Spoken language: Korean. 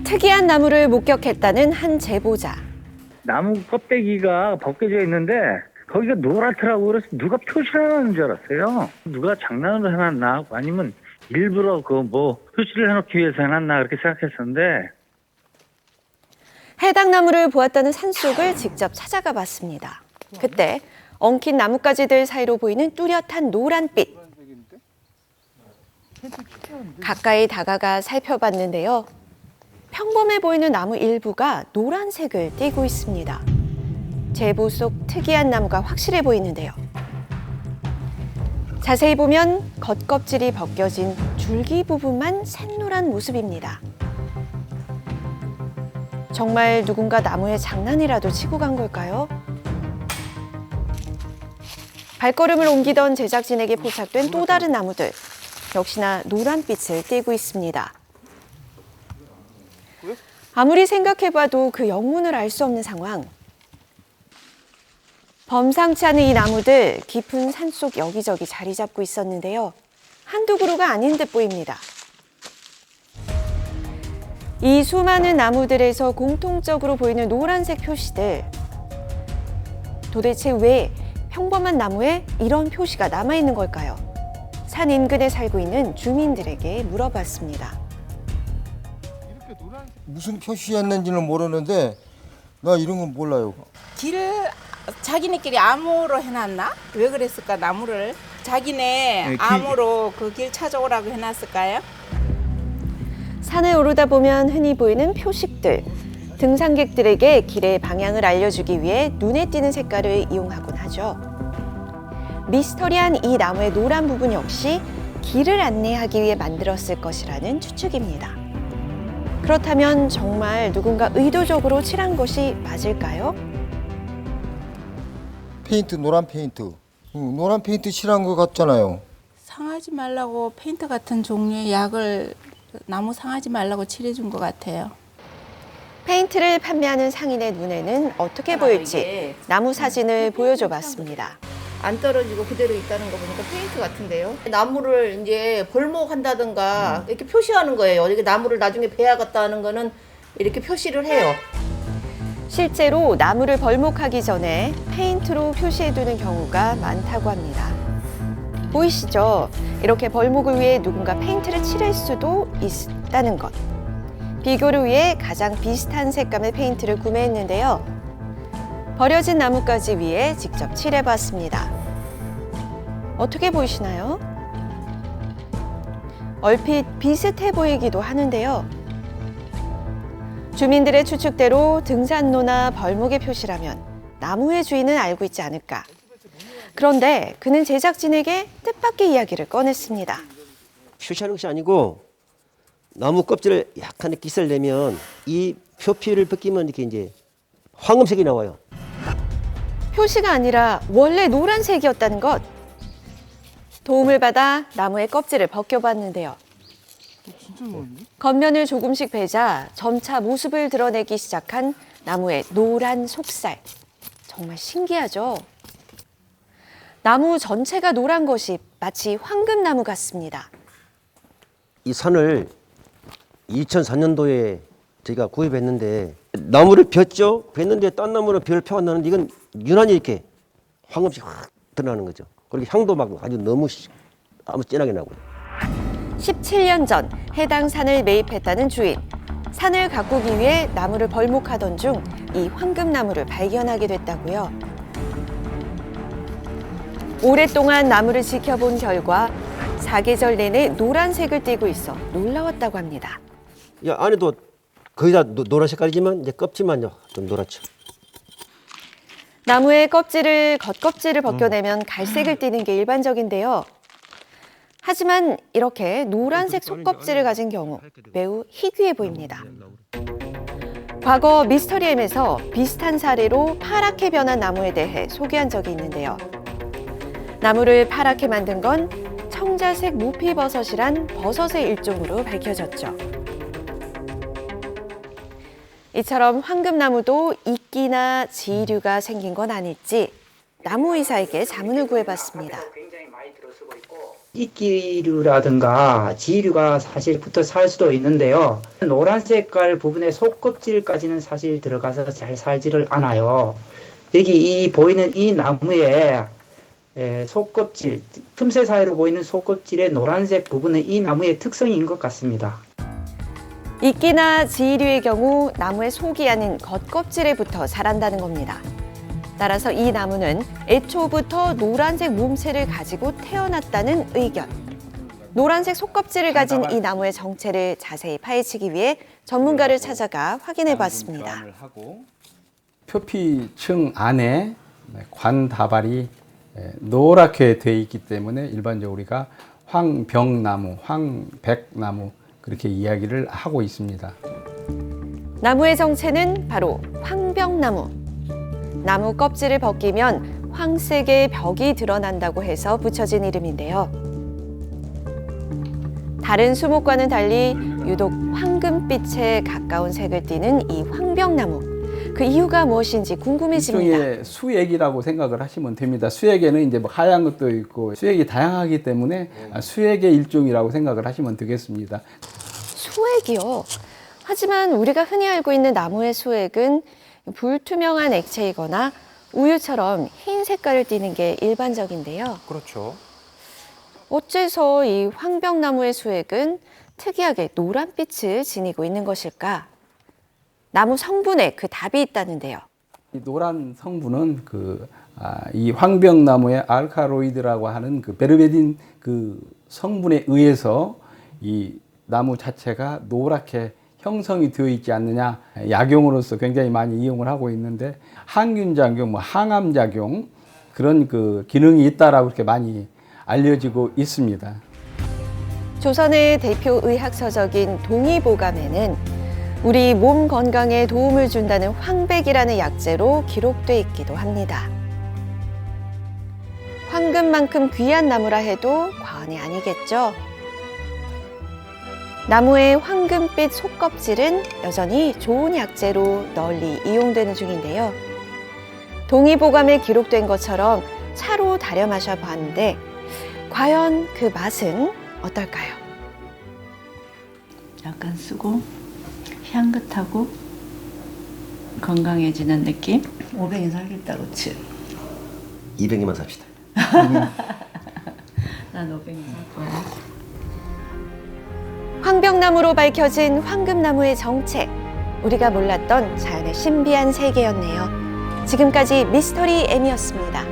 특이한 나무를 목격했다는 한 제보자. 나무 껍데기가 벗겨져 있는데 거기가 노랗더라고. 그래서 누가 표시하는 줄 알았어요. 누가 장난으로 해놨나 아니면 일부러 표시를 해놓기 위해서 해놨나 그렇게 생각했었는데, 해당 나무를 보았다는 산속을 직접 찾아가 봤습니다. 그때 엉킨 나뭇가지들 사이로 보이는 뚜렷한 노란빛. 가까이 다가가 살펴봤는데요. 평범해 보이는 나무 일부가 노란색을 띠고 있습니다. 제보 속 특이한 나무가 확실해 보이는데요. 자세히 보면 겉껍질이 벗겨진 줄기 부분만 샛노란 모습입니다. 정말 누군가 나무에 장난이라도 치고 간 걸까요? 발걸음을 옮기던 제작진에게 포착된 또 다른 나무들. 역시나 노란빛을 띠고 있습니다. 아무리 생각해봐도 그 영문을 알 수 없는 상황. 범상치 않은 이 나무들 깊은 산속 여기저기 자리 잡고 있었는데요. 한두 그루가 아닌 듯 보입니다. 이 수많은 나무들에서 공통적으로 보이는 노란색 표시들. 도대체 왜 평범한 나무에 이런 표시가 남아있는 걸까요? 산 인근에 살고 있는 주민들에게 물어봤습니다. 무슨 표시였는지는 모르는데 나 이런 건 몰라요. 길을 자기네끼리 암호로 해놨나? 왜 그랬을까? 나무를 자기네 암호로 그 길 찾아오라고 해놨을까요? 산에 오르다 보면 흔히 보이는 표식들. 등산객들에게 길의 방향을 알려주기 위해 눈에 띄는 색깔을 이용하곤 하죠. 미스터리한 이 나무의 노란 부분 역시 길을 안내하기 위해 만들었을 것이라는 추측입니다. 그렇다면 정말 누군가 의도적으로 칠한 것이 맞을까요? 페인트, 노란 페인트. 노란 페인트 칠한 것 같잖아요. 상하지 말라고 페인트 같은 종류의 약을 나무 상하지 말라고 칠해준 것 같아요. 페인트를 판매하는 상인의 눈에는 어떻게 보일지 나무 사진을 보여줘 봤습니다. 안 떨어지고 그대로 있다는 거 보니까 페인트 같은데요. 나무를 이제 벌목한다든가 이렇게 표시하는 거예요. 이게 나무를 나중에 베야겠다 하는 거는 이렇게 표시를 해요. 실제로 나무를 벌목하기 전에 페인트로 표시해두는 경우가 많다고 합니다. 보이시죠? 이렇게 벌목을 위해 누군가 페인트를 칠할 수도 있다는 것. 비교를 위해 가장 비슷한 색감의 페인트를 구매했는데요. 버려진 나뭇가지 위에 직접 칠해봤습니다. 어떻게 보이시나요? 얼핏 비슷해 보이기도 하는데요. 주민들의 추측대로 등산로나 벌목의 표시라면 나무의 주인은 알고 있지 않을까. 그런데 그는 제작진에게 뜻밖의 이야기를 꺼냈습니다. 표시하는 것이 아니고 나무 껍질을 약간 깃을 내면 이 표피를 벗기면 이렇게 이제 황금색이 나와요. 표시가 아니라 원래 노란색이었다는 것. 도움을 받아 나무의 껍질을 벗겨봤는데요. 겉면을 조금씩 베자 점차 모습을 드러내기 시작한 나무의 노란 속살. 정말 신기하죠? 나무 전체가 노란 것이 마치 황금나무 같습니다. 이 산을 2004년도에 저희가 구입했는데 나무를 볏죠. 볏는데 딴 나무로 별 표가 나는데 이건 유난히 이렇게 황금빛이 확 드러나는 거죠. 그리고 향도 막 아주 너무 진하게 나고요. 17년 전 해당 산을 매입했다는 주인. 산을 가꾸기 위해 나무를 벌목하던 중 이 황금나무를 발견하게 됐다고요. 오랫동안 나무를 지켜본 결과 사계절 내내 노란색을 띠고 있어 놀라웠다고 합니다. 안에도 거의 다 노란 색깔이지만 이제 껍질만요 좀 노랗죠. 나무의 겉껍질을 벗겨내면 갈색을 띠는 게 일반적인데요. 하지만 이렇게 노란색 속껍질을 가진 경우 매우 희귀해 보입니다. 과거 미스터리엠에서 비슷한 사례로 파랗게 변한 나무에 대해 소개한 적이 있는데요. 나무를 파랗게 만든 건 청자색 모피버섯이란 버섯의 일종으로 밝혀졌죠. 이처럼 황금나무도 이끼나 지류가 생긴 건 아닐지 나무의사에게 자문을 구해봤습니다. 이끼류라든가 지류가 사실 붙어 살 수도 있는데요. 노란 색깔 부분의 속껍질까지는 사실 들어가서 잘 살지를 않아요. 여기 이 보이는 이 나무에 속껍질, 틈새 사이로 보이는 속껍질의 노란색 부분은 이 나무의 특성인 것 같습니다. 이끼나 지류의 경우 나무의 속이 아닌 겉껍질에 붙어 자란다는 겁니다. 따라서 이 나무는 애초부터 노란색 몸체를 가지고 태어났다는 의견. 노란색 속껍질을 가진 이 나무의 정체를 자세히 파헤치기 위해 전문가를 찾아가 확인해 봤습니다. 표피층 안에 관다발이 노랗게 되어 있기 때문에 일반적으로 우리가 황병나무, 황백나무 그렇게 이야기를 하고 있습니다. 나무의 정체는 바로 황병나무. 나무 껍질을 벗기면 황색의 벽이 드러난다고 해서 붙여진 이름인데요. 다른 수목과는 달리 유독 황금빛에 가까운 색을 띠는 이 황병나무. 그 이유가 무엇인지 궁금해집니다. 일종의 수액이라고 생각을 하시면 됩니다. 수액에는 이제 뭐 하얀 것도 있고 수액이 다양하기 때문에 수액의 일종이라고 생각을 하시면 되겠습니다. 수액이요? 하지만 우리가 흔히 알고 있는 나무의 수액은 불투명한 액체이거나 우유처럼 흰 색깔을 띠는 게 일반적인데요. 그렇죠. 어째서 이 황병나무의 수액은 특이하게 노란빛을 지니고 있는 것일까? 나무 성분에 그 답이 있다는데요. 이 노란 성분은 이 황병나무의 알카로이드라고 하는 그 베르베딘 그 성분에 의해서 이 나무 자체가 노랗게 형성이 되어 있지 않느냐, 약용으로서 굉장히 많이 이용을 하고 있는데 항균작용, 항암작용 그런 그 기능이 있다라고 이렇게 많이 알려지고 있습니다. 조선의 대표 의학 서적인 동의보감에는 우리 몸 건강에 도움을 준다는 황백이라는 약재로 기록돼 있기도 합니다. 황금만큼 귀한 나무라 해도 과언이 아니겠죠. 나무의 황금빛 속껍질은 여전히 좋은 약재로 널리 이용되는 중인데요. 동의보감에 기록된 것처럼 차로 달여 마셔봤는데 과연 그 맛은 어떨까요? 약간 쓰고 향긋하고 건강해지는 느낌? 500엔 살겠다, 그치? 200개만 삽시다. 난 500엔 살 거야. 황병나무로 밝혀진 황금나무의 정체. 우리가 몰랐던 자연의 신비한 세계였네요. 지금까지 미스터리 M이었습니다.